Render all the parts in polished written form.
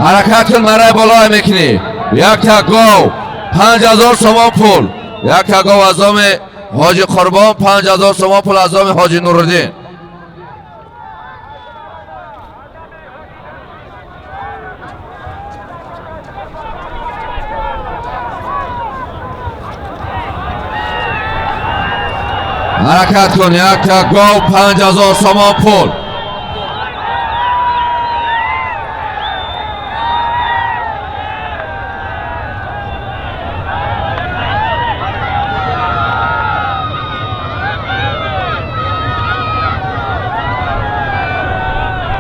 حرکت کن مرای بالای میکنی. یک تا گاو 5000 سومان پول. یک تا گاو از نام حاجی قربان، 5000 سومان پول از نام حاجی نورالدین. حرکت کن. یک تا گاو 5000 سومان پول.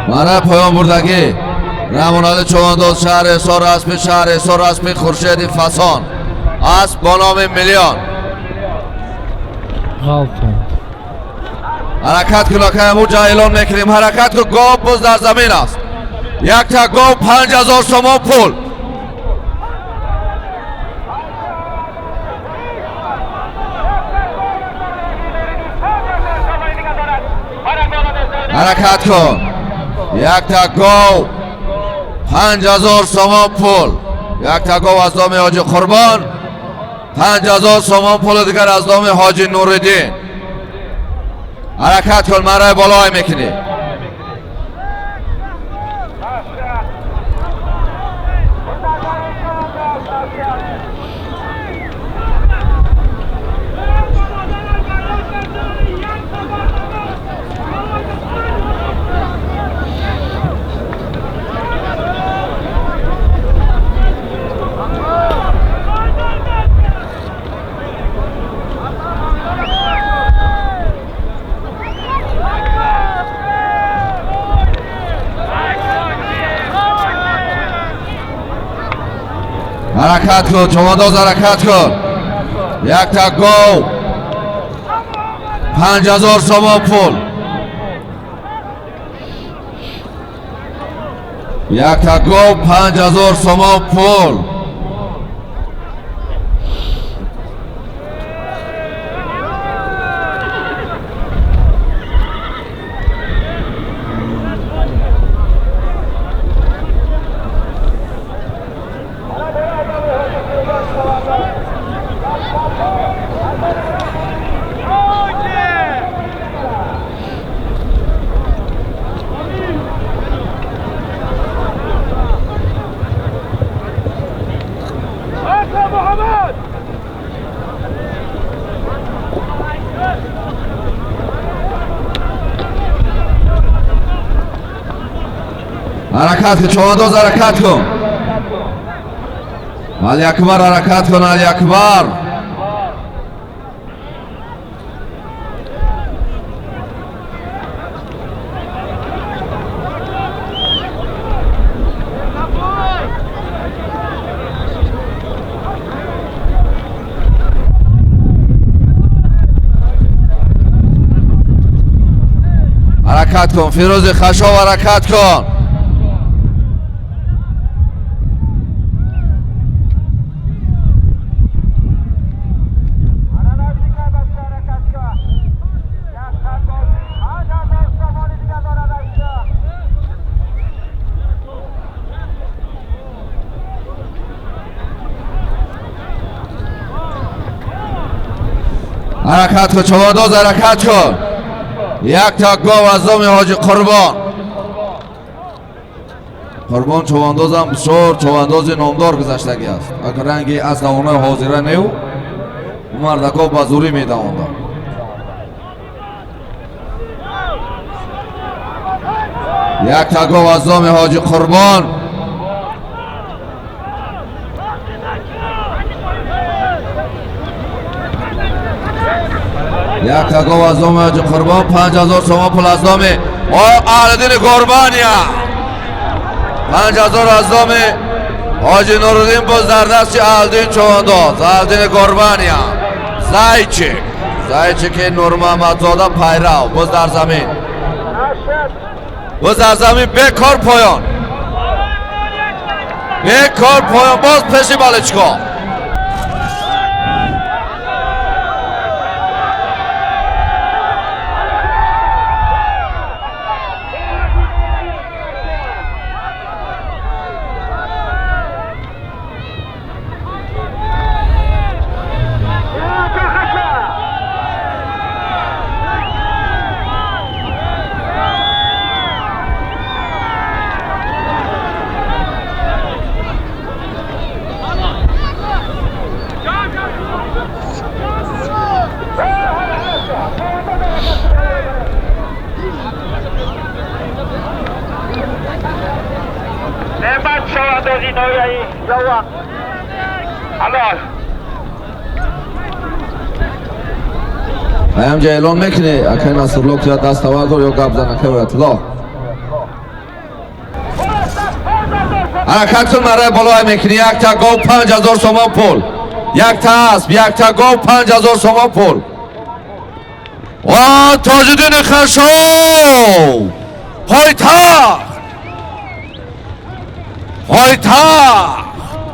برای پایان بردگی رمانال چوانداز شهر حصار اسب، شهر حصار اسب خورشید فسان اسب با نام میلیون. حرکت کن که امو جا اعلان میکنیم. حرکت کن. گاو باز در زمین است. یک تا گاو 5000 سومان پول. حرکت کن. یک تا گاو 5000 سومان پول. یک تا گاو از نام حاجی قربان، 5000 سومان پول دیگر از نام حاجی نورالدین. حرکت کن. مرای بالای میکنی. حرکت کن. چوانداز حرکت کن. یک تا گاو 5000 سومان پول. یک تا گاو 5000 سومان پول. حرکت کن. چوانداز حرکت کن. علی اکبر حرکت کن. علی اکبر. حرکت کن. فیروز خشاب حرکت کن. حرکت کن. چوانداز حرکت کن. یک تا گاو از نام حاجی قربان. قربان چوانداز هم بسیار چوانداز نامدار گذشتگی است. اگر رنگی از دوانه حاضره نیو مردکا با زوری میدوانده. یک تا گاو از نام حاجی قربان. یک تا گاو از نام حاجی قربان، 5000 سومان پول از نام اهل‌دین قربانیا. 5000 از نام حاجی نورالدین باز در دست اهل‌دین چوانداز. اهل‌دین قربانیا. زایچک نور محمدزاده پیرو باز در زمین. باز در زمین بیکار پایان. بیکار پایان. باز پیش بالچکا. نعمت شواندازی نویایی جوان حلال همجا اعلان میکنی اکه نصرالله که دست وردار یا گب زنه که باید لا حرکت کن مرای بالای میکنی یک تا گو 5000 سومان پول یک تا اسب یک تا گو 5000 سومان پول و تاجدین خشو پایتخت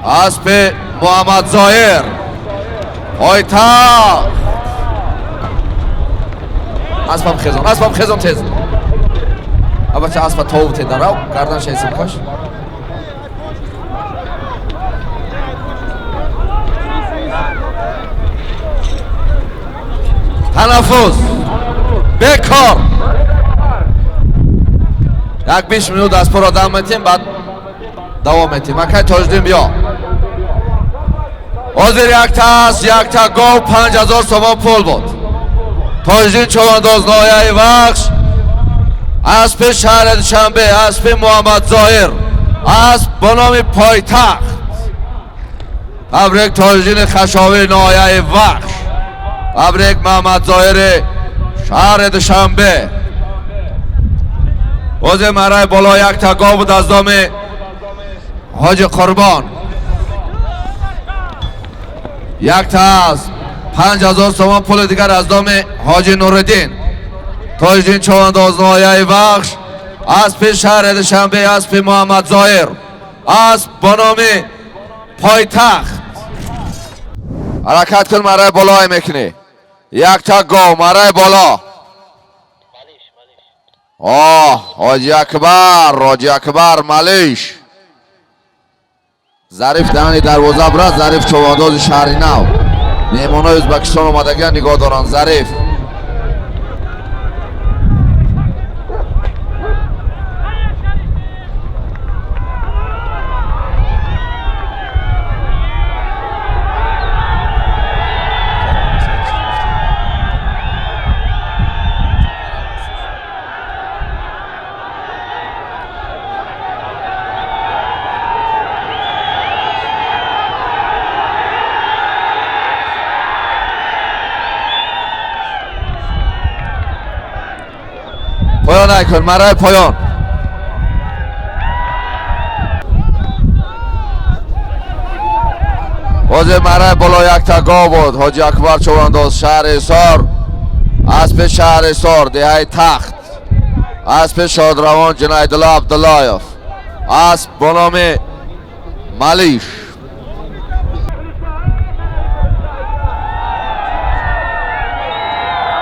اسب محمد ظاهر پایتخت اسبم خیزم تیز البته اسب تاو تیدارو گردن شایسیم کش تنفس بکار یک 20 minut از پر آدم میتیم بعد دوام میتیم اکای تاجدین بیا حاضر یک تا است یک تا گو 5000 سومان پول بود تاجدین چوانداز نایه بخش اسب شهر دوشنبه اسب محمد ظاهر اسب با نام پایتخت تبریک تاجدین خشاوی نایه بخش تبریک محمد ظاهر شهر دوشنبه حوزه مرای بالا یک تا گاو بود از دام حاج قربان یک تا از 5000 سومان پول دیگر از دام حاج نوردین تاجدین چوانداز نایه بخش اسب شهر دوشنبه اسب محمد ظاهر اسب با نام پایتخت حرکت کن مرای بالا میکنی یک تا گاو مرای بالا حاجی اکبر ملیش ظریف دهنی دروازه برد ظریف چوانداز شهری نو میمانای ازبکستان اومدگی نگاه دارن ظریف پایان ایکن مرای پایان حوزه مرای بالا یک تا گاو بود حاجی اکبر چوانداز شهر ایسار اسب شهر ایسار دهه تخت اسب شادروان جنیدالله عبداللهیف اسب با نام ملیش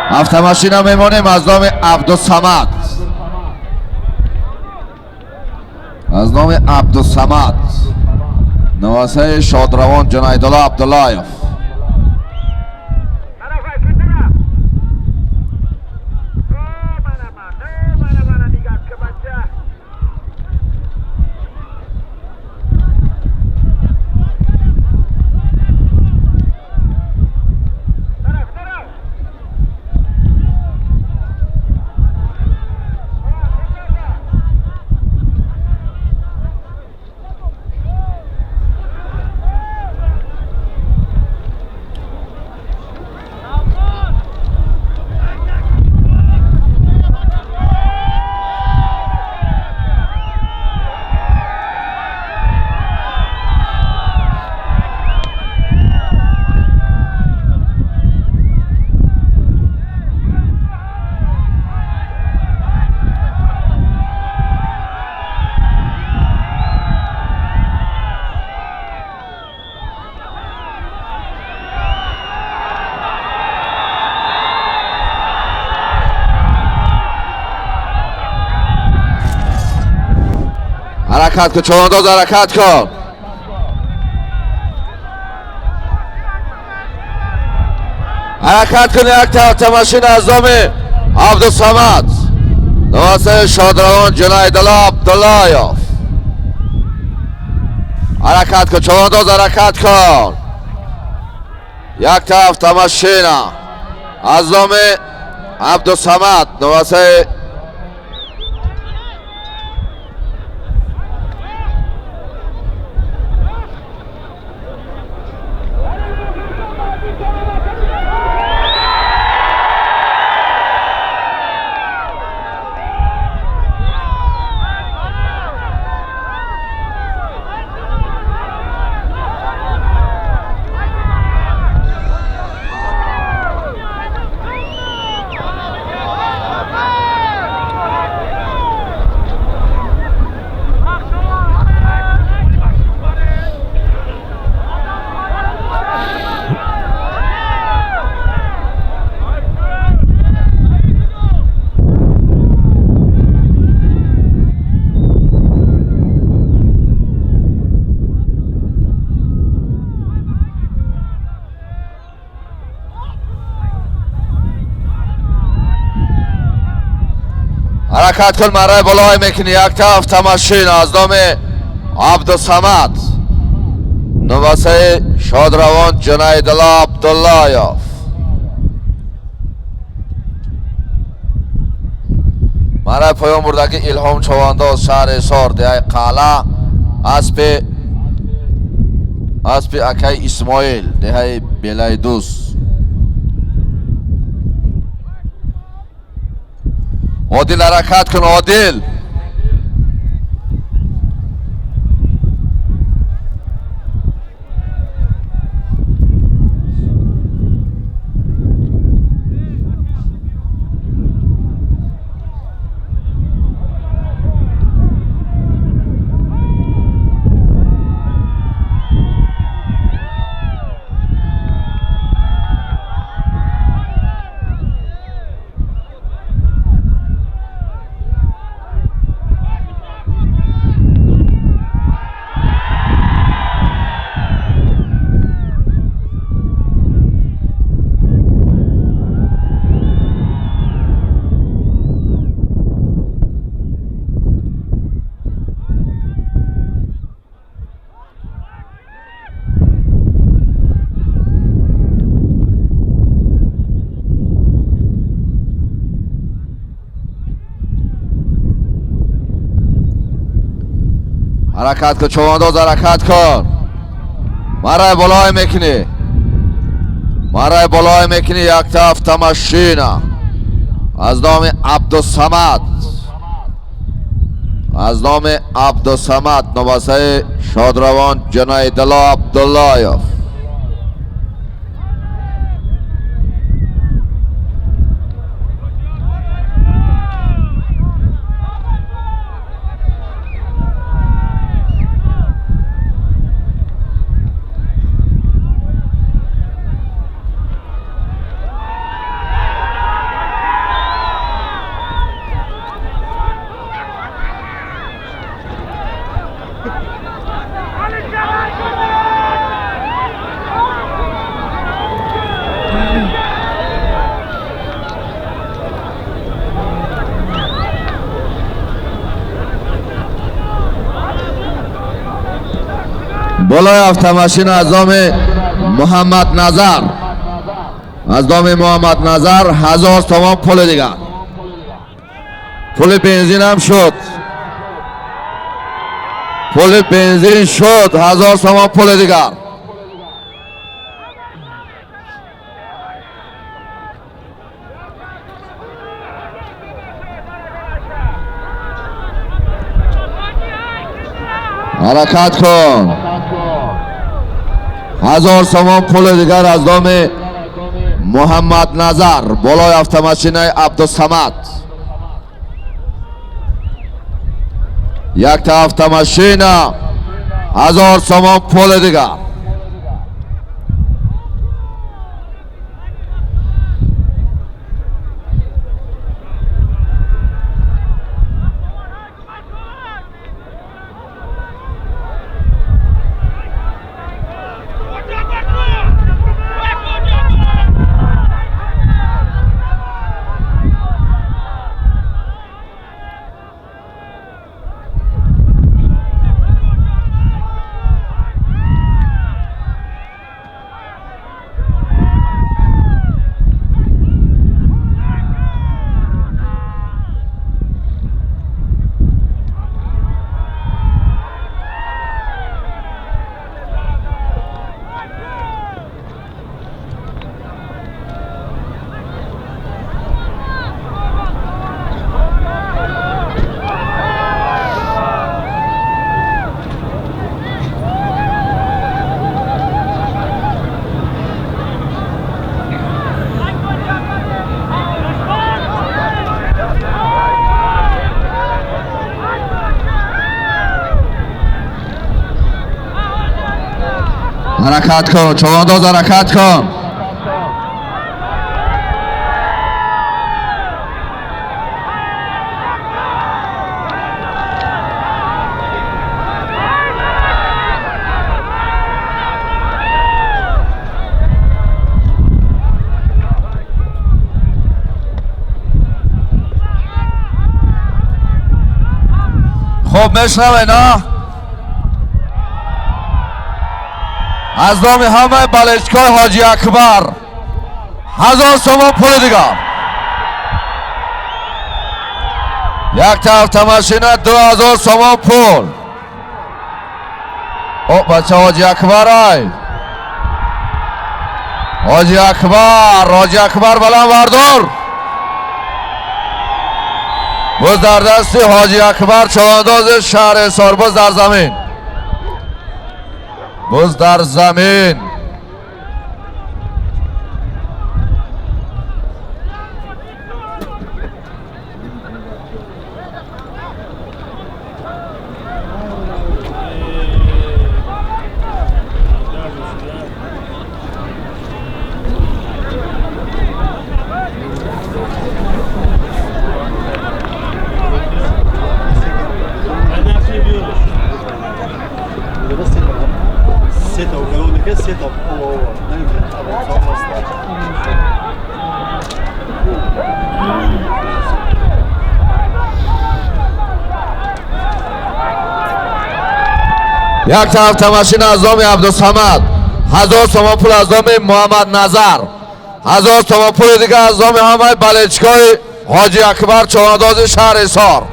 هفته ماشین هم میمانیم از نام عبدالصمد نواسه شادروان جنیدالله عبداللهیف حرکت کن چوانداز حرکت کن حرکت کن یک تا ماشین از دام عبدالصمد نواسه شادروان جنیدالله عبداللهیف حرکت کن چوانداز حرکت کن یک تا ماشین از دام عبدالصمد نواسه حرکت کن مرای بالای میکنی. یک طرف تماشین از نام عبدالصمد نواسه شادروان جنیدالله عبداللهیف. مرای پایان بردگی الهام چوانداز شهر حصار دیای قلعه اسب اکای اسماعیل دیهای بلای دوست. عادل حرکت کن عادل. حرکت کن چوانداز حرکت کن. مرای بالای میکنی. مرای بالای میکنی. یک طرف تماشینه از نام عبدالصمد. از نام عبدالصمد نواسه شادروان جنیدالله عبداللهیف. بالای افتماشین از نام محمد نظر. از نام محمد نظر 1000 تومان پول دیگر. پول بنزین هم شد. پول بنزین شد 1000 تومان پول دیگر. حرکت کن. 1000 تومان پول دیگر از نام محمد نظر بالای افتماشین عبدالصمد. یک تا افتماشین 1000 تومان پول دیگر. حرکت کن چوانداز حرکت کن. خب میشنوه نه از نام همه بالشگاه حاجی اکبر 1000 تومان پول دیگر. یک طرف تماشینه 2000 تومان پول. او بچه حاجی اکبر های حاجی اکبر بلند بردار. بز در دستی حاجی اکبر چوانداز شهر سارباز در زمین. بز در زمین. یک طرف تماشین از نام عبدالصمد 1000 تومان پول از نام محمد نظر 1000 تومان پول دیگه از نام همه بالشگاه حاجی اکبر چوانداز شهر حصار.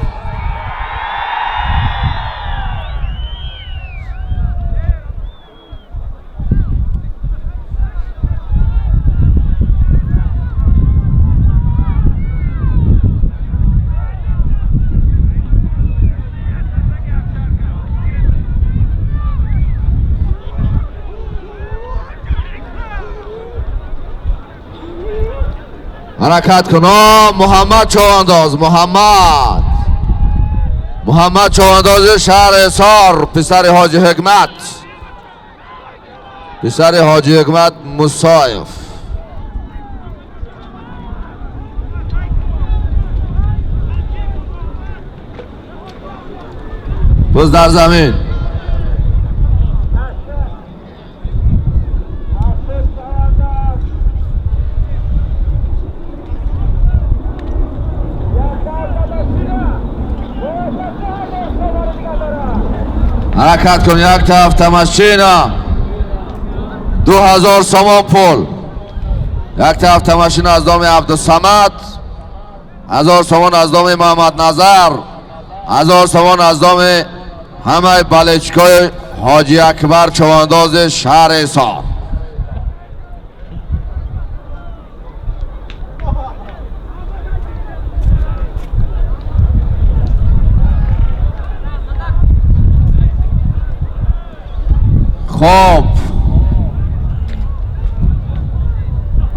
حرکت کنم محمد چوانداز محمد چوانداز شهر حصار پسر حاجی حکمت مصایف. بز در زمین. حرکت کن. یک طرف تماشین 2000 تومان پول. یک طرف تماشین از نام عبدالصمد 1000 تومان از نام محمد نظر 1000 تومان از نام همه بالشگاه حاجی اکبر چوانداز شهر حصار. خب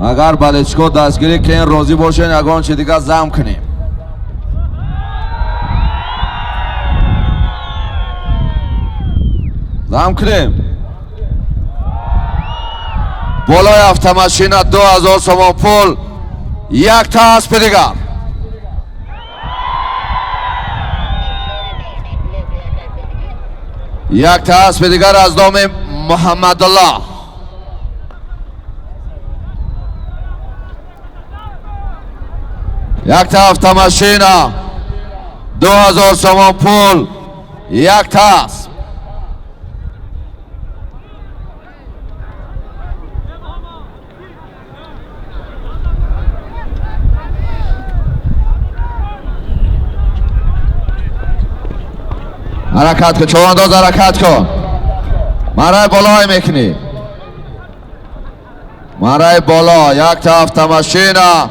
اگر بالشگاه دستگیری که این راضی باشین یگان چی دیگه زم کنیم. بالای автомашина 2000 تومان پول. یک تا اسب دیگر. یک تا اسب دیگر از نام محمد الله. یک تا автомашина 2000 تومان پول. یک تا اسب. حرکت کن چوانداز حرکت کن. مرای بالای میکنی. مرای بالا. یک تا автомашина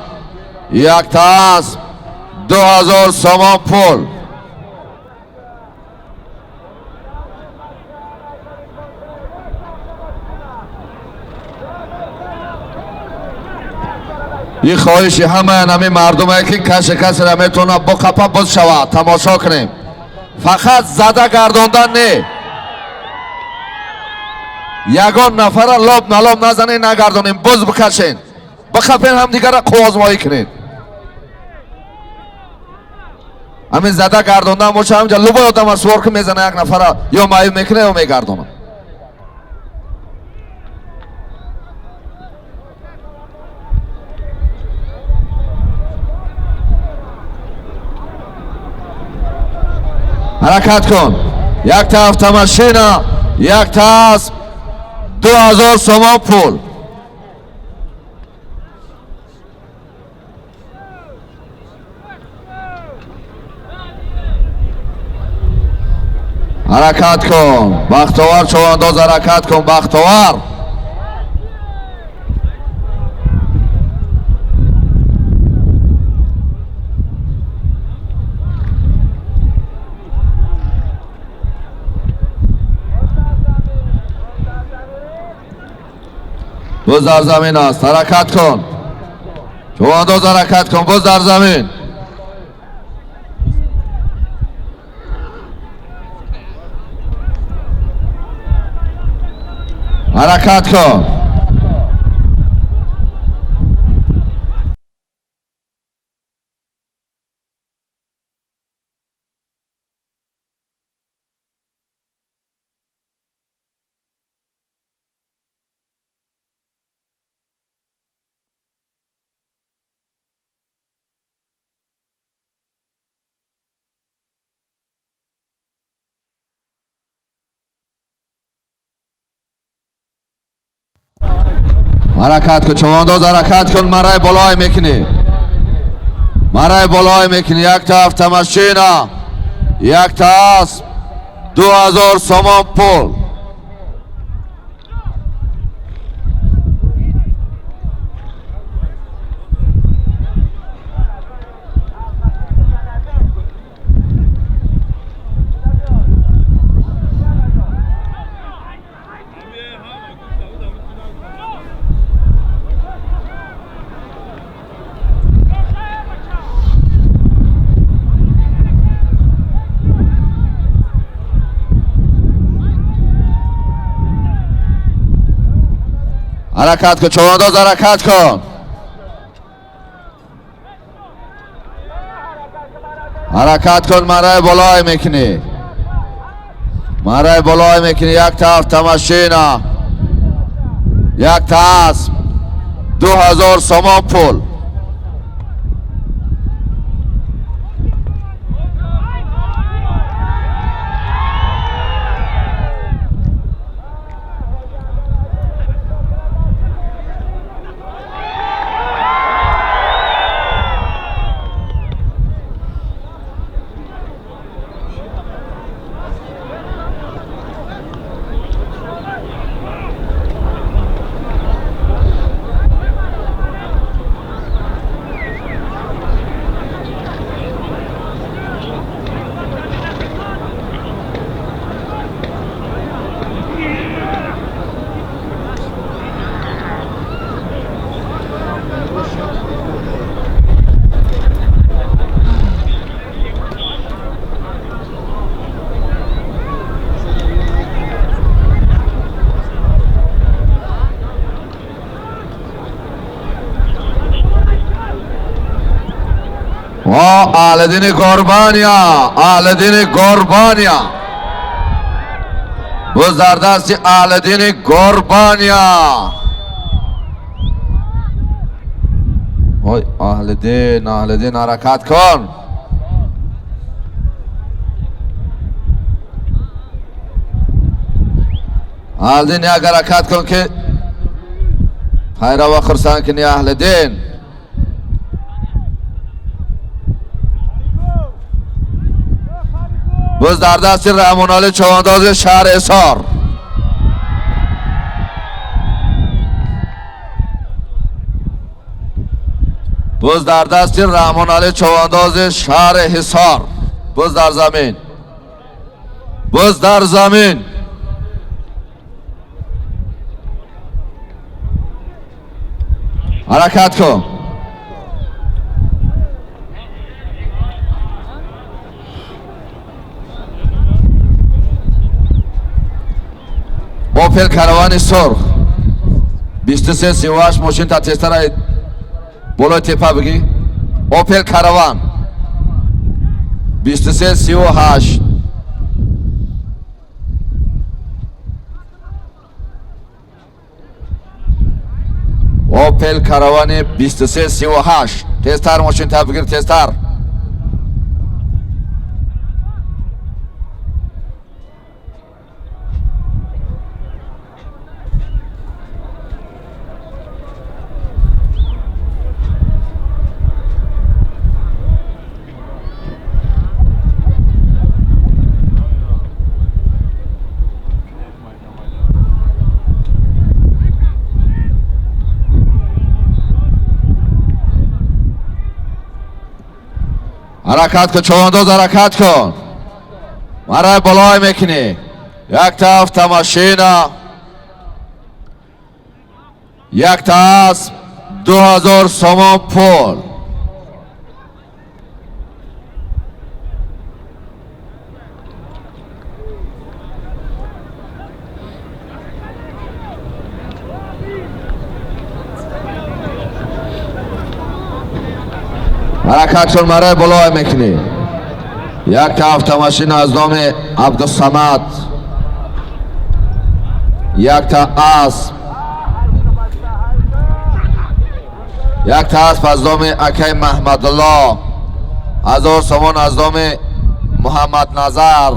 یک تا اسب 2000 تومان پول. این خواهشی همه نمی مردم که کسی نمیتونه با کپا باز شود. تماشا کنیم. فقط زده گرداندن نه. یگان نفر لاب نلاب نزنین نگردانین باز بکشین بخپین هم دیگر را قوازمایی کنین. همین زده گرداندن باشه همینجا لبای آدم از سوار که میزنه یک نفر را یا مایو میکنه یا میگردانه. حرکت کن. یک تا ماشینا، یک تا 2000 سوم پول. حرکت کن بختوار، چوانداز حرکت کن بختوار. بز در زمین است، حرکت کن چوانداز حرکت کن، بز در زمین. حرکت کن. حرکت کن چوانداز حرکت کن. مرای بالای میکنی، مرای بالای میکنی. یک تا ماشینا، یک تا 2000 سوم پول. حرکت کن چوانداز حرکت کن. حرکت کن مرای بالای میکنی، مرای بالای میکنی. یک تا ماشینا، یک تا 2000 سوم پول. اهل دین قربانیا، اهل دین قربانیا. بز در دست اهل دین قربانیا. وای اهل دین، اهل دین حرکت کن. اهل دین یک حرکت کن که خیره و خرسان کنی اهل دین. بز در دست رحمانالی چوانداز شهر حصار. بز در دست رحمانالی چوانداز شهر حصار. بز در زمین، بز در زمین. حرکت کن. اوپل کاروان سرخ 2338 ماشین تا تستر بالای تپه بگی. اوپل کاروان 2338. اوپل کاروان 2338 تستر ماشین تا بگیر. تستر حرکت کن چوانداز، حرکت کن. مرای بالای میکنی. یک طرف تماشینا، یک طرف 2000 سوم پول. حرکت کن، مرای بالای میکنی. یک طرف تماشین از نام عبدالصمد، یک تا اسب، یک تا اسب از نام اکی محمد الله، 1000 سوم از نام محمد نظر،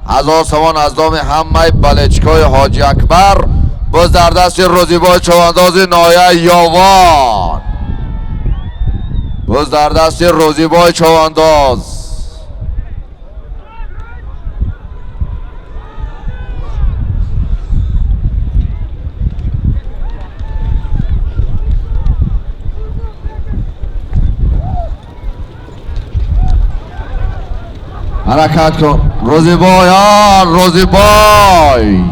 1000 سوم از نام همه بلچکای حاجی اکبر. باز در دست روزیبای چوانداز نایه یاوان، باز در دست روزیبای چوانداز. حرکت کن روزیبای، روزیبای.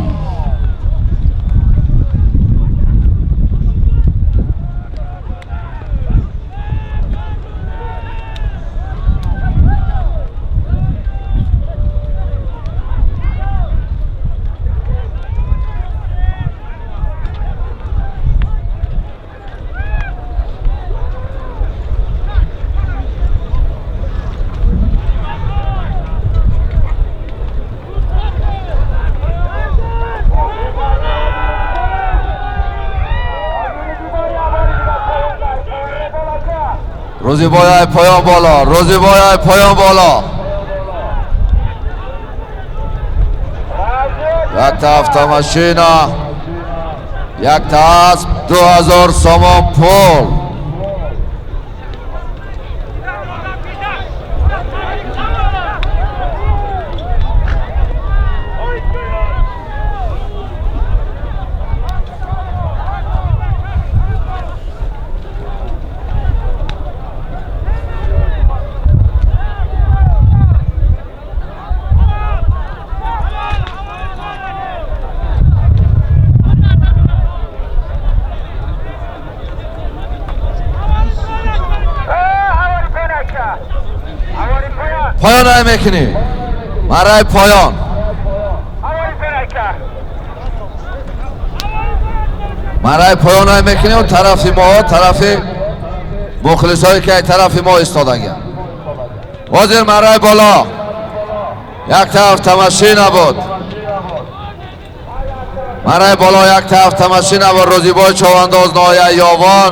روزیبای پایان بالا، روزیبای پایان بالا. یک طرف تماشینا، یک طرف 2000 سوم پول. پایان های میکنی، مرای پایان. مرای پایان های میکنی. اون طرفی ما، طرف مخلص هایی که طرف ما استادنگه. وزیر مرای بالا، یک طرف تماشی نبود. مرای بالا یک طرف تماشی نبود. روزیبای چوانداز نایه یاوان،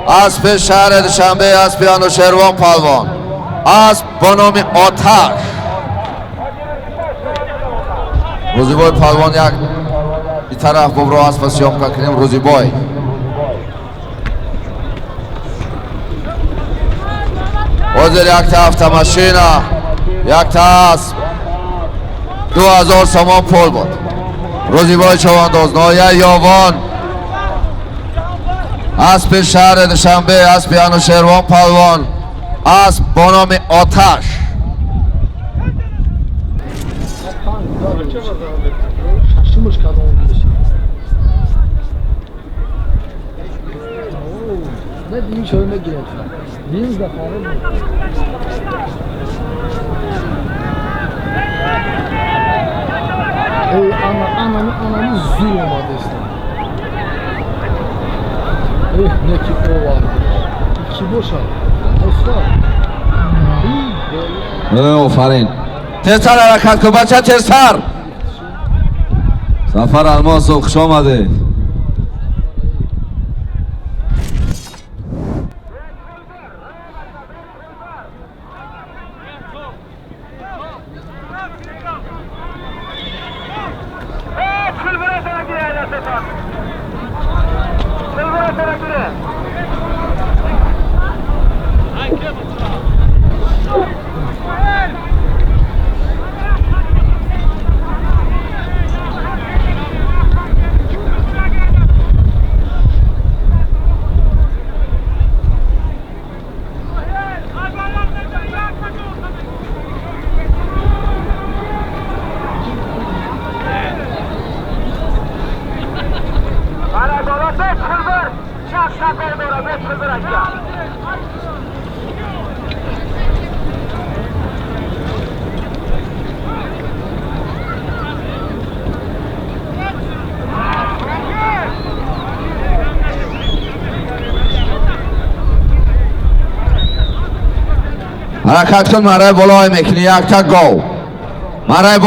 اسب شهر دوشنبه، اسب انوشیروان پهلوان، اسب با نام آتش. روزیبای پهلوان یک این طرف ببرو اسب سیام کنیم. روزیبای وزیر یک طرف تماشینا، یک طرف 2000 سوم پول بود. روزیبای چوانداز نایه یاوان، اسب شهر دوشنبه، اسب انوشیروان پهلوان، اسب با نام آتش. Ne diyeyim şöyle girelim. Biz de falan. Ey ananı zul olmadı işte. Ne ki o vardı. İki boşa. آفرین. ترسر حرکت کن بچه، ترسر. سفر الماس خوش آمده. حرکت کن مرای بالا میکنی یک تا گو مرای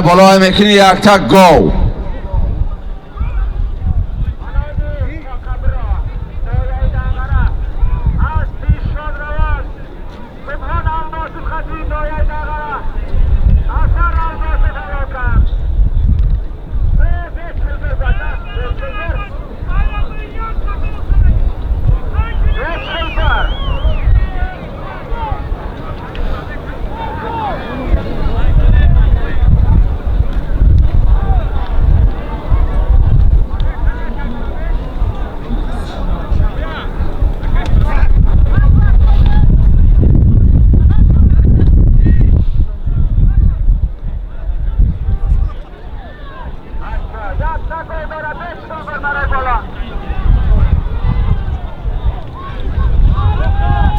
بالا میکنی یک تا گو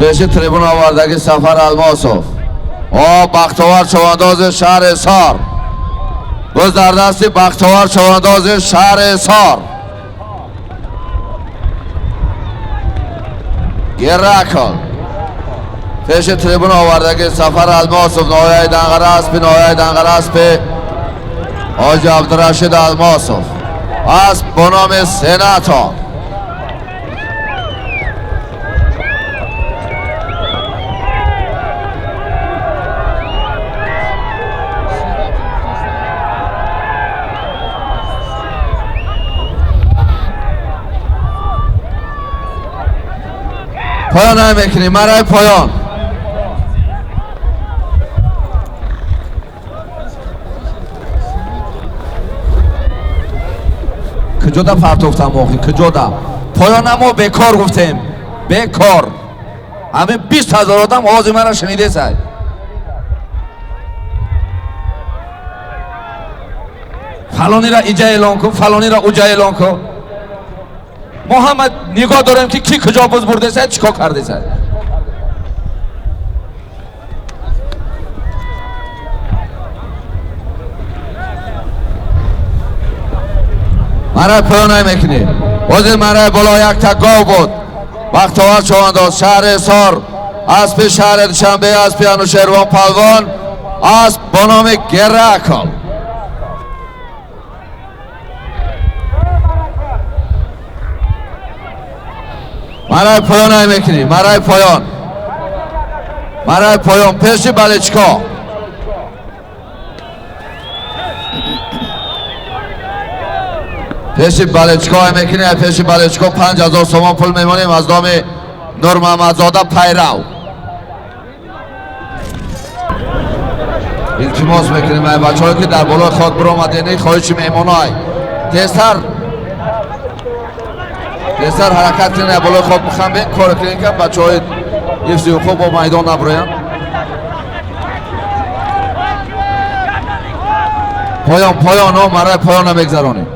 پیش تریبون آوردگی سفر الماسوف بختیوار چوانداز شهر حصار باز در دستی بختیوار چوانداز شهر حصار گره کن پیش تریبون آوردگی سفر الماسوف نهایه دنگر اسب حاج عبدالرشید الماسوف اسب به نام سناتور پایان نمیکنی مرای پایان کجا پرتوفتم موقعی کجا پایان نمو بیکار گفتیم بیکار همه 20,000 آدم آواز من شنیده سای فلانی را ایجا اعلان کن فلانی را اوجا اعلان کن محمد نگاه داریم که کی کجا باز برده سای چیکار کرده سای مرای پایان نمیکنی وزیر مرای بالا یک تا گاو بود بختیوار چوانداز شهر حصار اسب شهر دوشنبه اسب انوشیروان پهلوان اسب با نام گره کن مرای پایان نمیکنی مرای پایان پیش بلچکا پیش بلچکا میکنی پیش بلچکا 5,000 تومان پول میمانیم از نام نور محمدزاده پیرو التماس میکنیم ای بچه هایی که در بالای خاک برآمدین خواهش میمونای تیزتر حرکت کنید بالای خاک بخوام بین کار کنید که بچه های حفظی خوب با میدان نبراین پایان ها مرای پایان نمیگذرانی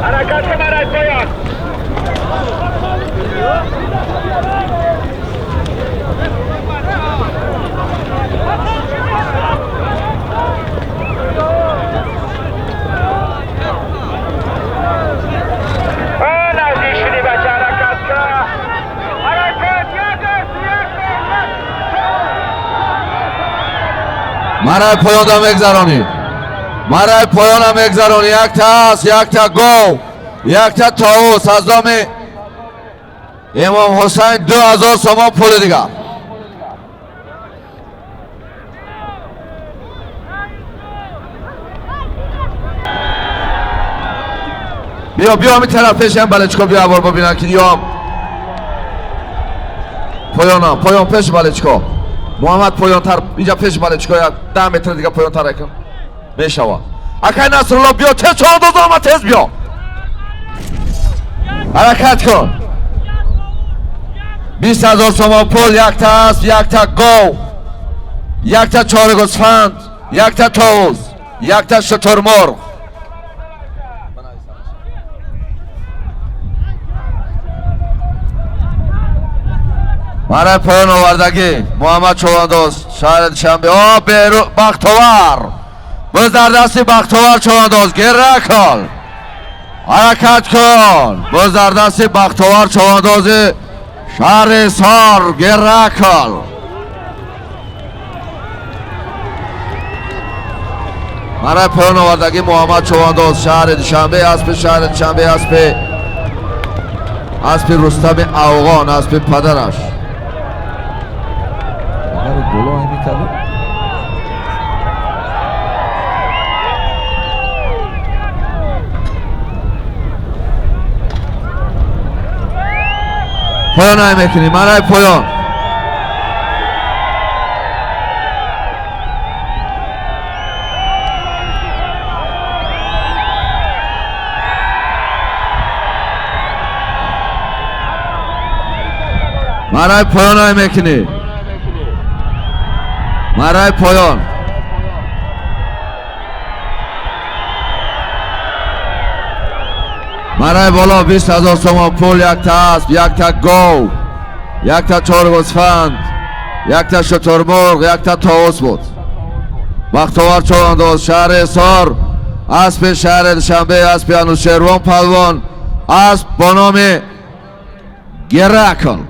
حرکت مرای پایان نزدیک شدی بچه حرکت کن حرکت مرای پایان هم میگذرانی مرای پایان هم میگذرانی یک تا هست یک تا گو یک تا طاووس از نام امام حسین 2,000 تومان پول دیگر بیا همین طرفش هم بالچکو بیا بار ببینن که یا پایان پیش بالچکو محمد پایان تر اینجا پیش بالچکو یا 10 متر دیگه پایان تر کن میشوا اکای نصرالله بیا تیز چهانداز آمد تیز بیا حرکت کن 20,000 تومان پول یک تا اسب یک تا گاو یک تا چهار گوسفند یک تا طاووس یک تا شترمرغ برای پایان آوردگی محمد چوانداز شهر دوشنبه بختاور باز در دستی بختاور چوانداز گره کن حرکت کن باز در دستی بختاور چوانداز شهر سار گره کن برای پایان آوردگی محمد چوانداز شهر دوشنبه اسب شهر دوشنبه اسب رستم اوغان اسب پدرش دولو همی کرده پایان های میکنی مرای پایان مرای پایان های میکنی مرای پایان مرای بالا 20,000 تومان پول یک تا اسب یک تا گاو یک تا چهار گوسفند یک تا شترمرغ یک تا طاووس بود بختاور چوانداز شهر حصار اسب شهر دوشنبه اسب انوشیروان پهلوان اسب با نام گره کن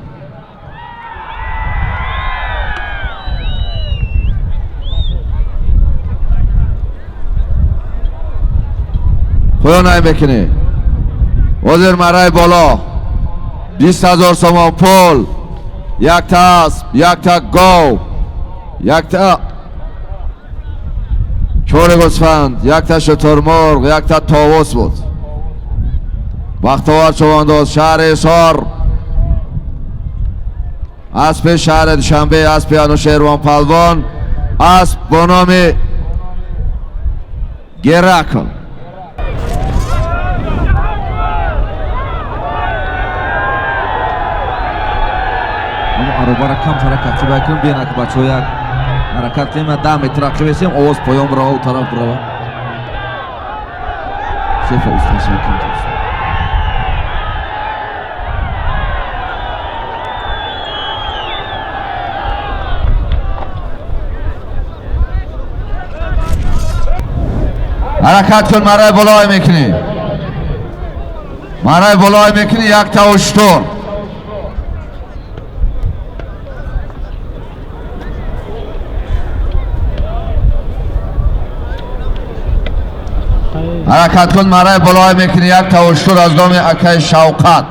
پایان های میکنی وزیر مرای بالا 20,000 تومان پول یک تا اسب یک تا گاو یک تا چهار گوسفند یک تا شترمرغ یک تا طاووس بود بختاور چوانداز شهر حصار اسب شهر دوشنبه اسب انوشیروان پهلوان اسب با نام گره کن аробара кам ҳаракати бакунем бинак бачаҳо як ҳаракат кунем 10 метр ақиб ҳастем овоз поён рава у тараф рава сефа усташон кам тост حرکت کن مرای بالای میکنی مرای بالای میکنی یک تا اشتر حرکت کن مرای بالای میکنی یک تا اشتر از نام اکای شوقت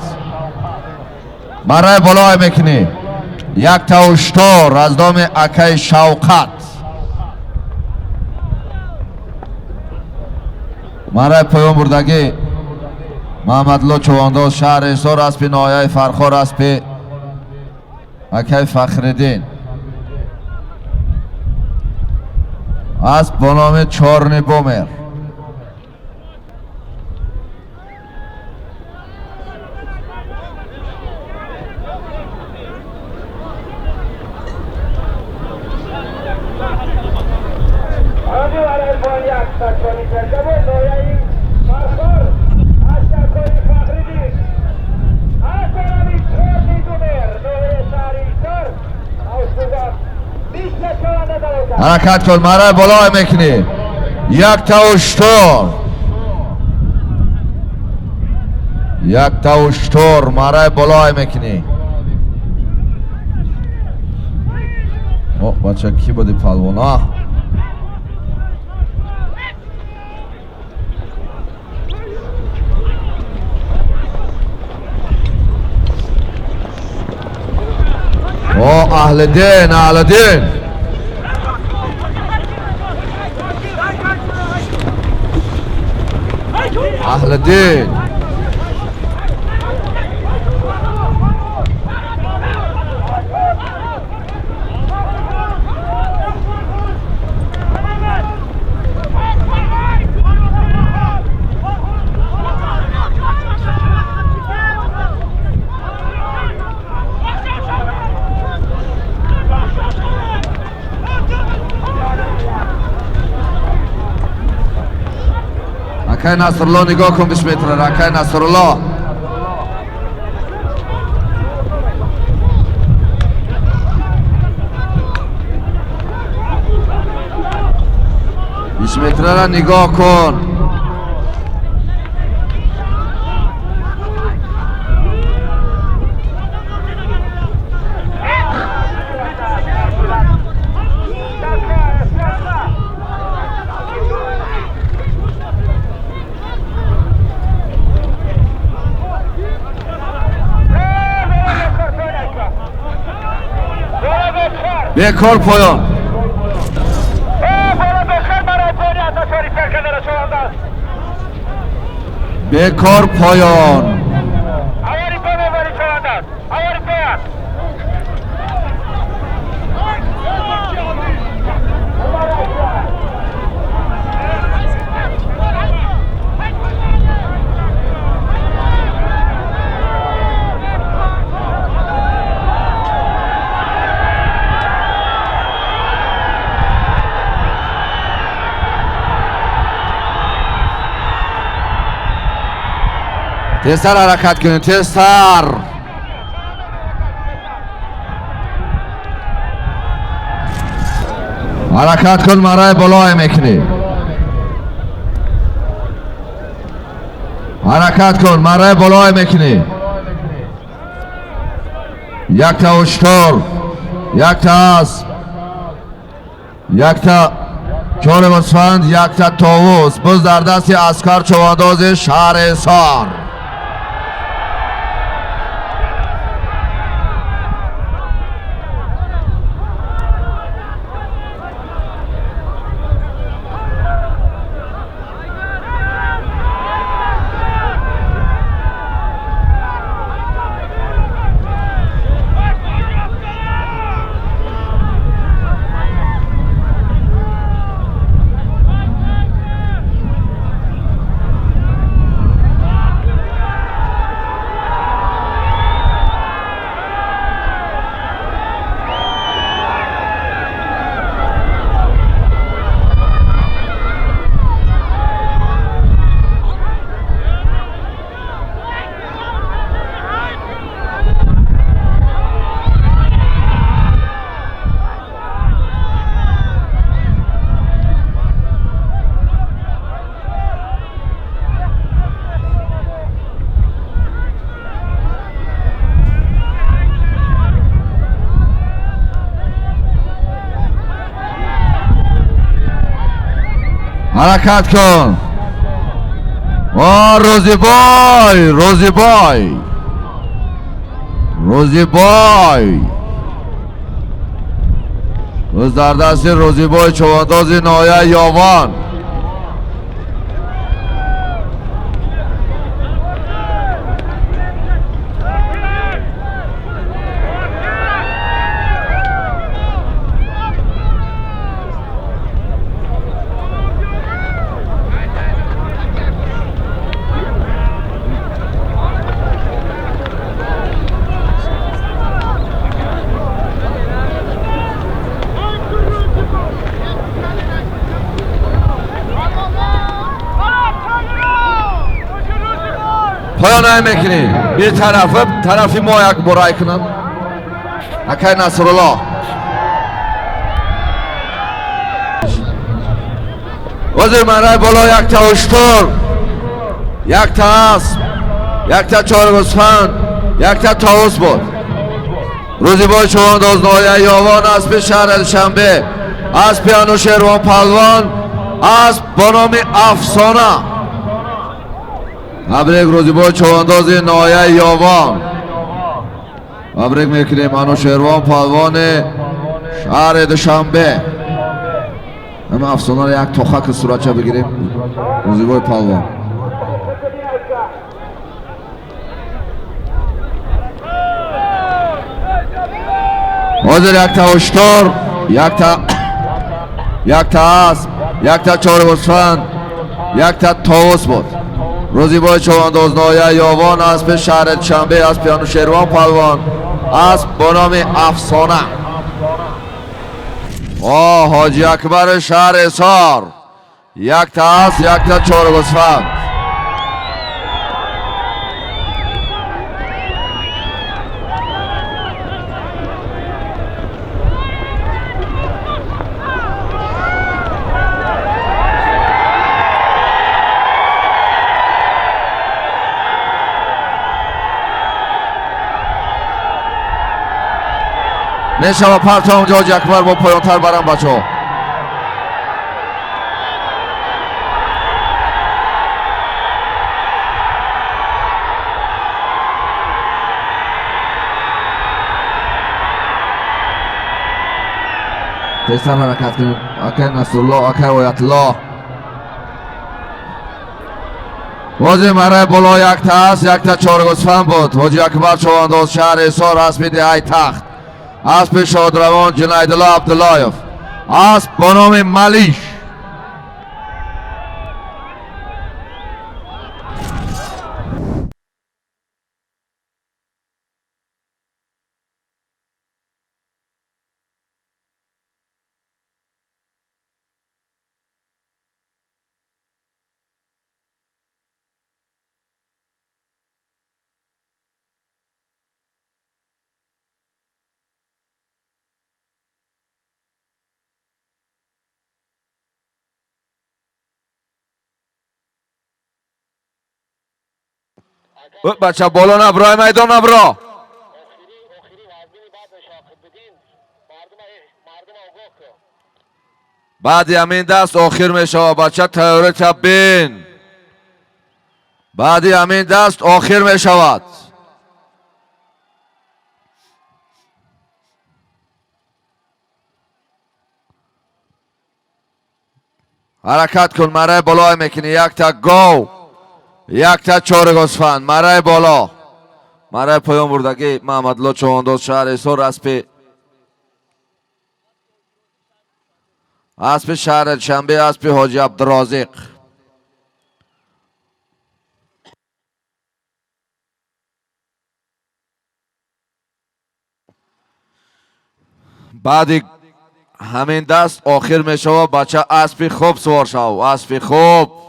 مرای بالای میکنی یک تا اشتر از نام اکای شوقت مرای پایان بردگی محمدلو چوانداز شهر حصار اسب نایه فرخار اسب اکای فخردین اسب با نام چارنی بومر حرکت کن مرای بالای میکنی یک تا اشتر یک تا اشتر مرای بالای میکنی بچه کی بودی پهلوان اهل دین اهل دین اهل دین رکای نصرالله نگاه کن 20 متر رکای نصرالله. متر را نگاه کن. bekor poyon. bekor poyon. تستر حرکت کنید تستر. حرکت کن مرای بالای میکنی. حرکت کن مرای بالای میکنی. یک تا اشتر یک تا اسب یک تا چون مسفند یک تا طاووس بز در دست اسکر چوانداز شهرستان. حرکت کن. روزی بای روزی بای روزی بای روز در دست روزی بای چوانداز نایه یاوان. پایان میکنی bir tarafı moyak برای کنن. اکای نصرالله وزیر مرای بالا یک تا اشتر یک تا اسب یک تا چهار گوسفند یک تا طاووس بود. روزی بای چوانداز نایه یاوان اسب شهر شنبه اسب انوشیروان پهلوان اسب با نام افسانه. تبریک روزی بای چوانداز نایه یاوان. تبریک میکنیم انوشیروان پهلوان شهر دوشنبه. همه افسانه را یک تخک صورتچه بگیریم. روزی بای پهلوان حاضر یک تا اشتر یک تا اسب یک تا چهار گوسفند یک تا طاووس بود. روزی بای چوانداز نایه یاوان اسب شهر شنبه اسب انوشیروان پهلوان اسب با نام افسانه. حاجی اکبر شهر حصار Якта аст, якта чор госфанд. мешава партом ҷоҷи акбар бо поёнтар барам бачаҳо. тезтар ҳаракат кунем. акай Насрулло, акай Оятулло. бози мараи боло якта аст, якта чоргузфанд буд. ҳоҷи акбар човандоз шаҳри Ҳисор асби диҳаи тахт. اسب شادروان جنیدالله عبداللهیف. اسب با نام ملیش. بچه بالا نبرای میدان نبرا. بعد همین دست آخر میشه بچه تیاره تبین. بعد همین دست آخر میشود. حرکت کن مرای بالای میکنی. یک تا گو. یک تا چهار گوسفند مرای بالا. مرای پایان بردگی محمدالله چوانداز شهر ҳисор اسب شهر شنبه اسب حاجی عبدالرازق. بعد همین دست آخر میشه بچه اسب خوب سوار شو. اسب خوب.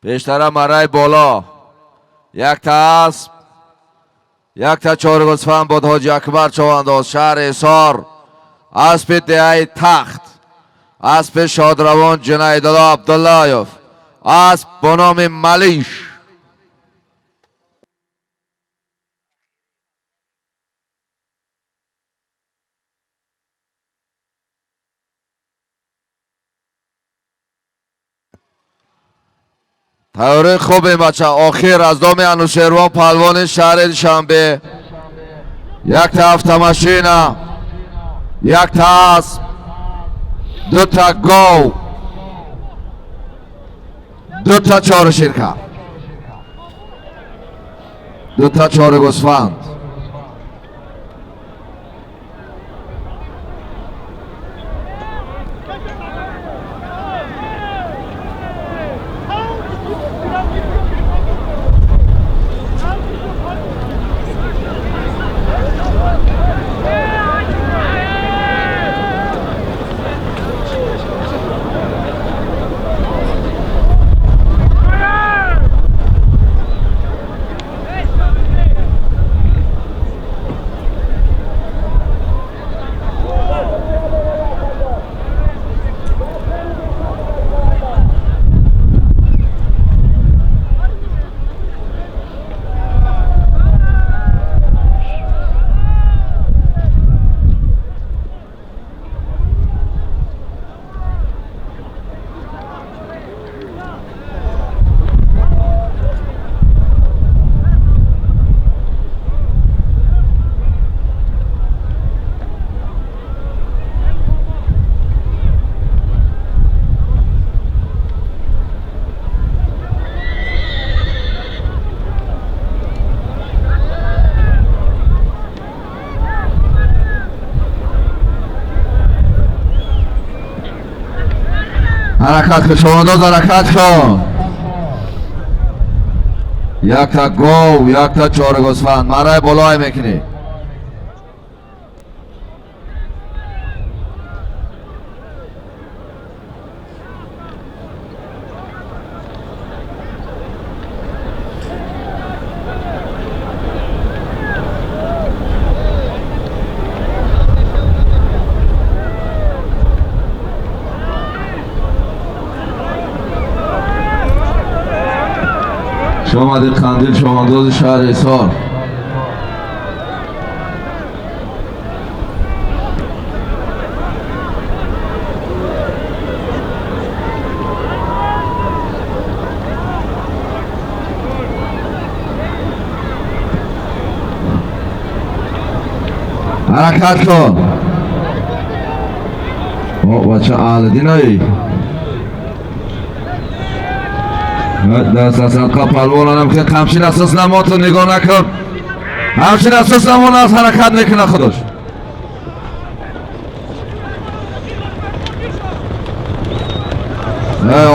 پیشتر مرای بالا. یک تا اسب. یک تا چهار گوسفند بود. حاجی اکبر چوانداز شهر ҳисор اسب دیهه تخت. اسب شادروان جنیدالله عبداللهیف. اسب با نام ملیش. تیاره خوبه بچه. آخر از دام انوشیروان پهلوان شهر شنبه. یک تا هفته ماشین. یک تا اسب. دو تا گو. دو تا چهار شرکه. دو تا چهار گوسفند. حرکت کن چوانداز حرکت کن. یک تا گو. یک تا چهار گوسفند مرای بالای میکنی. شامدی قندیل چوانداز شهر ایسار. حرکت کن. بچه اهلدین هایی دست از حلقه پلوان هم که همچین اساس نما تو نگاه نکن. همچین اساس نما از حرکت نکنه خودش.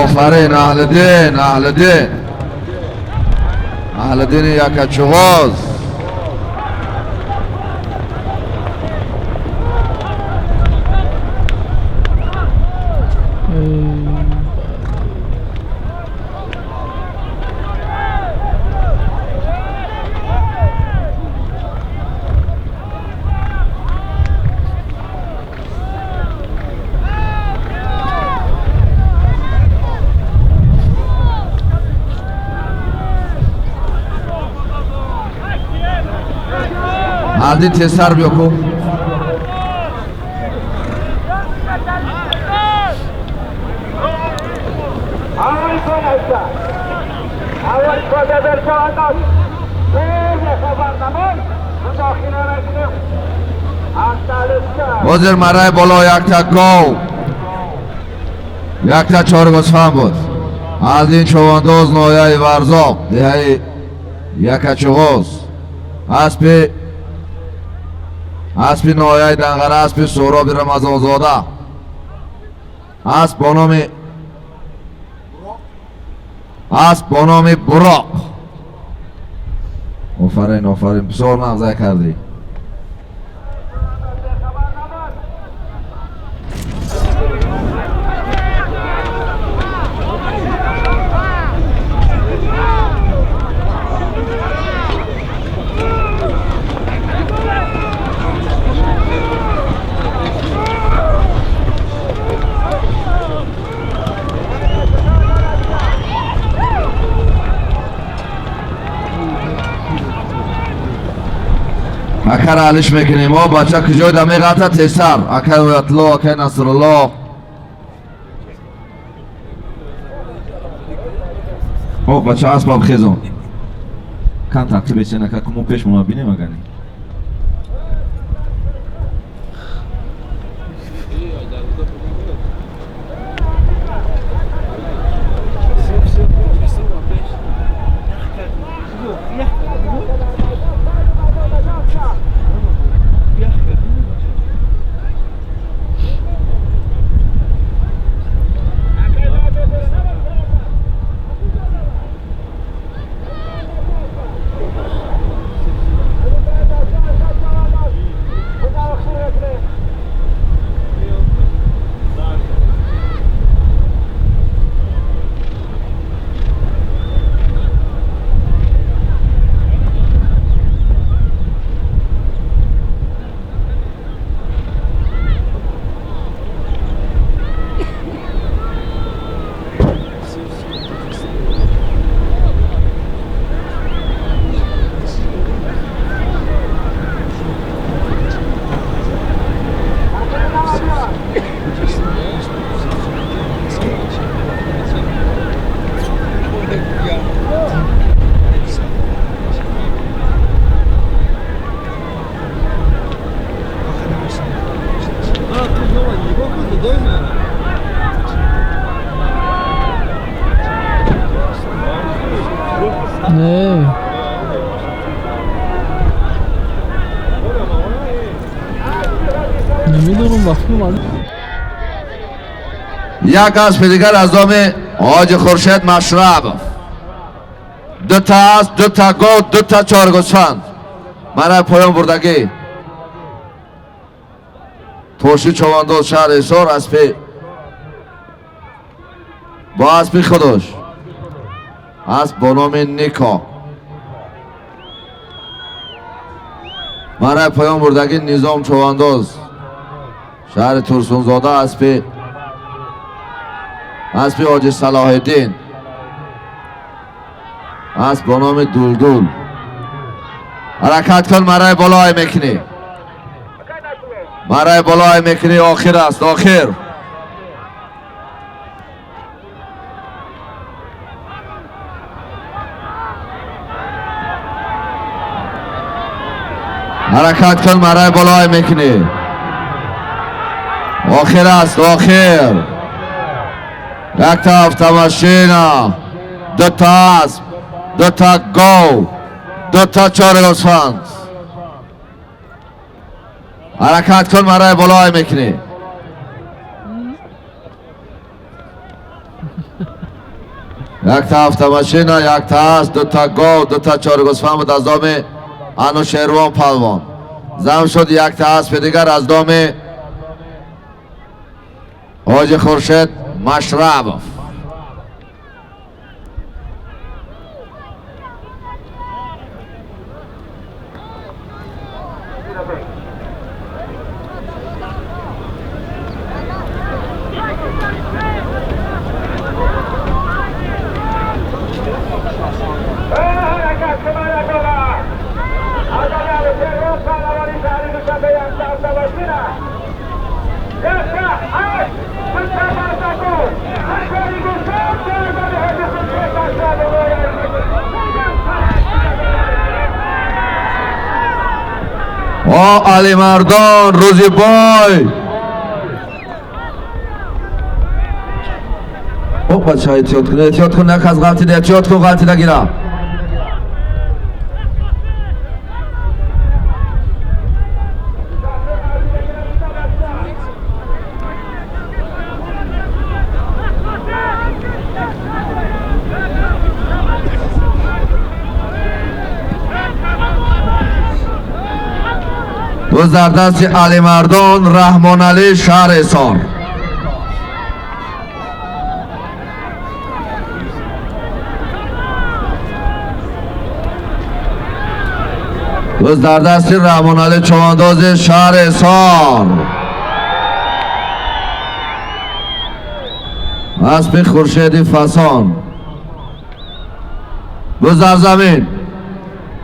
آفرین اهلدین اهلدین یک چغاز. Aldin tesar biyoko. وزیر مرای بالا یک تا گو یک تا چارگوسفند بود. Aldin چوانداز نویای ورزاق دهی یک چغاز اسبی نویای دنگره اسبی سهراب رمضان زاده اسب با نام براق. آفرین بسیار مغزه کردی. اکر علش میکنیم و بچه کجای دمی قطع تیسر اکر ویتلا اکر نصر الله. بچه اسباب خیزون کن تقریب ایچه نکه کمون پیش منا بینیم اگنی نه نمیدونم وقتی اومد یک اسب دیگر از نام حاج خورشید مشرب. دو تا اسب، دو تا گو، دو تا چارگوسفند برای پایان بردگی توشی چوانداز شهر ایسار اسبی با اسبی خودش اسب با نام نیکا برای پایان بردگی نظام چوانداز شهر ترسونزاده اسبی حاج صلاح الدین اسب با نام دولدول. حرکت کن، مرای بالای میکنی، مرای بالای میکنی. آخر است، آخر. حرکت کن، مرای بالای میکنی. آخر است، آخر. یک تا автомашина، دو تا اسب، دو تا گاو، دو تا چهار گوسفند. حرکت کن، مرای بالای میکنی. یک تا автомашина، یک تا اسب، دو تا گاو، دو تا چهار گوسفند بود از دام انوشیروان پهلوان. زم شد یک تا اسب دیگر از دام حاجی خورشید مشربوف. علی مردان روزی بای. او بچه های احتیاط کن، احتیاط کن، نک از غلطی ده، احتیاط کن غلطی نگیره. روز در دست علی مردان رحمان علی شهر حصار. روز در دست رحمان علی چوانداز شهر حصار. اسب خورشیدی فسان. روز در زمین،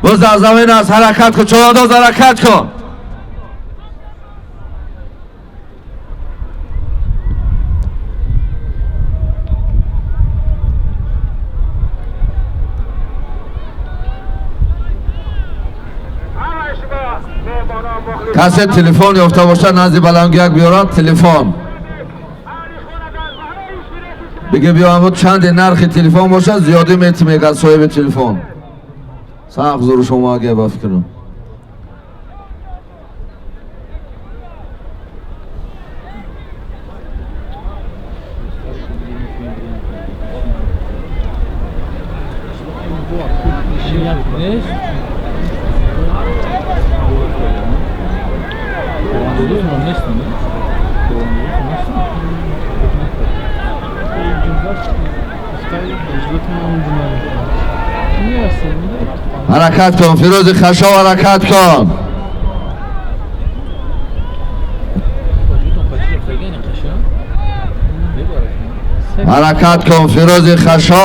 روز در زمین است. حرکت کن چوانداز، حرکت کن. کسی تلفن یافته باشه نزد بلنگیک بیارن تلفن بگه بیام چند نرخ تلفن باشه زیادی میگه صاحب تلفن. سخت زور شما اگه بفکرم. حرکت کن فیروز خشا، حرکت کن. حرکت کن فیروز خشا.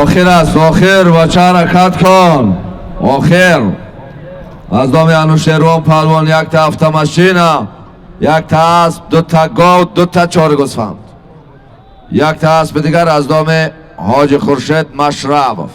آخر است، آخر بچه حرکت کن. آخر از دام انوشیروان پهلوان یک تا автомашина، یک تا اسب، دو تا گاو، دو تا چهار گوسفند. یک تا اسب دیگر از دام حاجی خورشید مشربوف.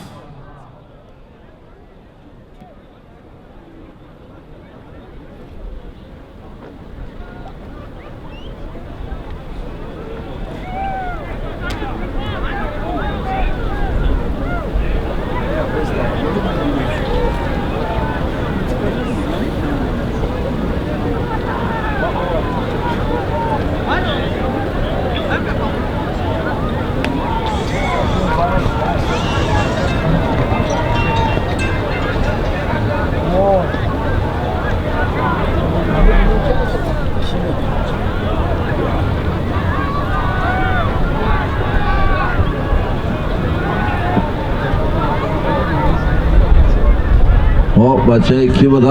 بچه کی بوده؟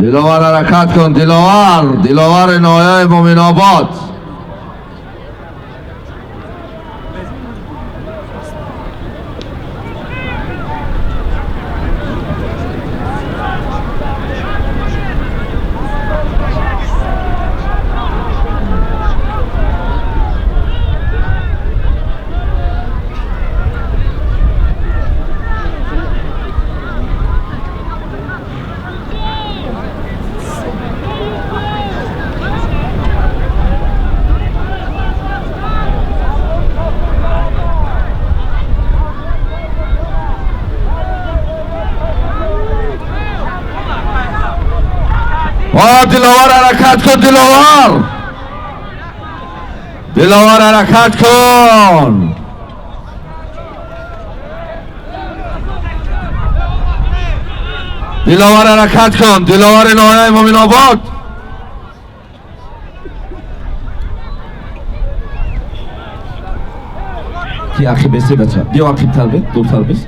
دلاور حرکت کن، دلاور نایه مومن آباد. دلاور حرکت کن، دلاور حرکت کن. دلاور حرکت کن، دلاور نایه مومن آباد. کی آخی بیسی بچه بیا آخی تر بید دورتر بیست.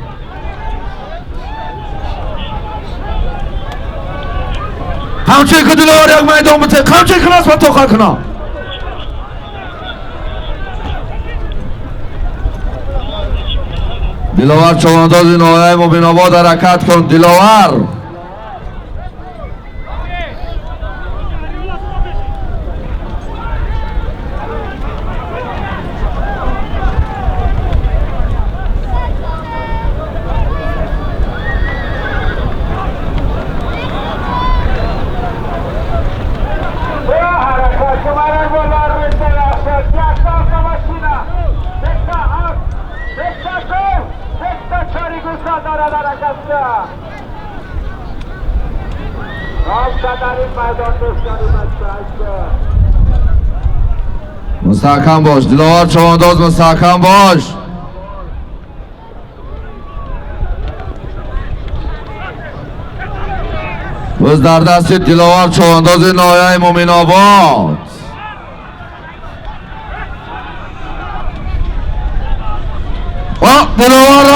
همچه که دلاور یک میدان بته همچه که نسبت تو خواهد کنم. دلاور چوانداز نایه مومن آباد حرکت کن. دلاور مستحکم باش، دلاور چوانداز مستحکم باش. بز در دست دلاور چوانداز نایه مومن آباد. دلاور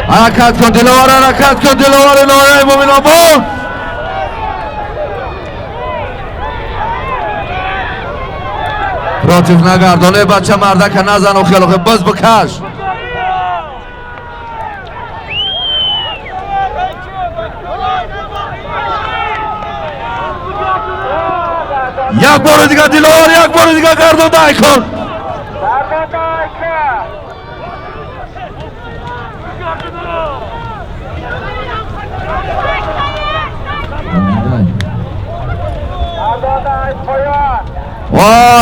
حرکت کن، دلاور حرکت کن، دلاور نایه مومن آباد. راتیف نگردانه بچه مردک نزن و خیلی بز بکش. یک بار دیگه دلاور، یک بار دیگه گردان دای کن.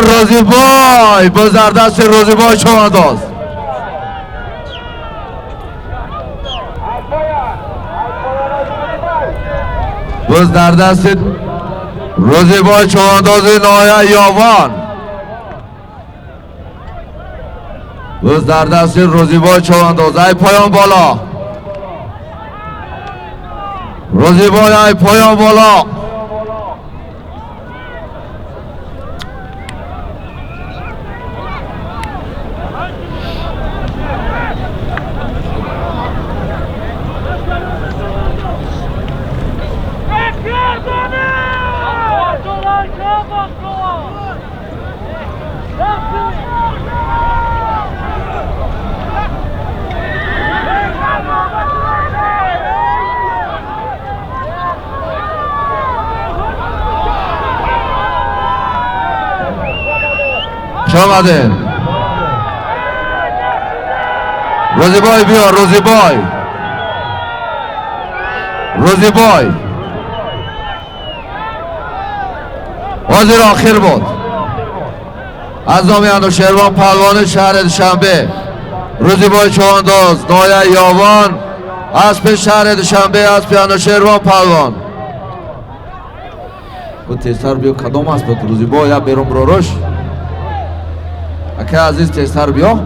روزی بای با زردست روزی بای چوانداز. بز در دست روزی بای چوانداز نایه یاوان. بز در دست روزی بای چوانداز. ای پایان بالا روزی بای، ای پایان بالا. چه آمده؟ روزی بای بیا، روزی بای. روزیبای بازی آخر بود از نام انوشیروان پهلوان شهر دوشنبه. روزیبای چوانداز نایه یاوان اسب شهر دوشنبه اسب انوشیروان پهلوان. گفت تیزتر بیا کدام اسب بود روزیبای یا بیرون بروش اکه عزیز تیزتر بیا.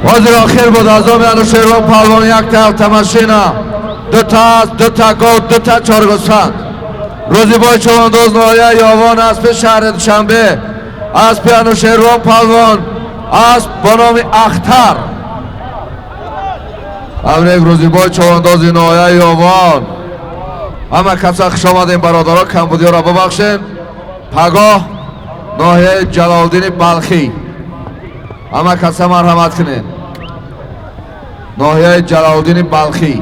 بازی آخر بود از نام انوشیروان پهلوان یک تا تماشینا دو تا گل دو تا چارگوسفند. روزیبای چوانداز نایه یاوان اسب شهر دوشنبه اسب انوشیروان پهلوان اسب با نام اختر. تبریک روزیبای چوانداز نایه یاوان. همه کسا خوش آمدین برادرها کمبودی را ببخشین. پگاه ناحیه جلالدین بلخی همه کسا مرحمت کنین. ناحیه جلالدین بلخی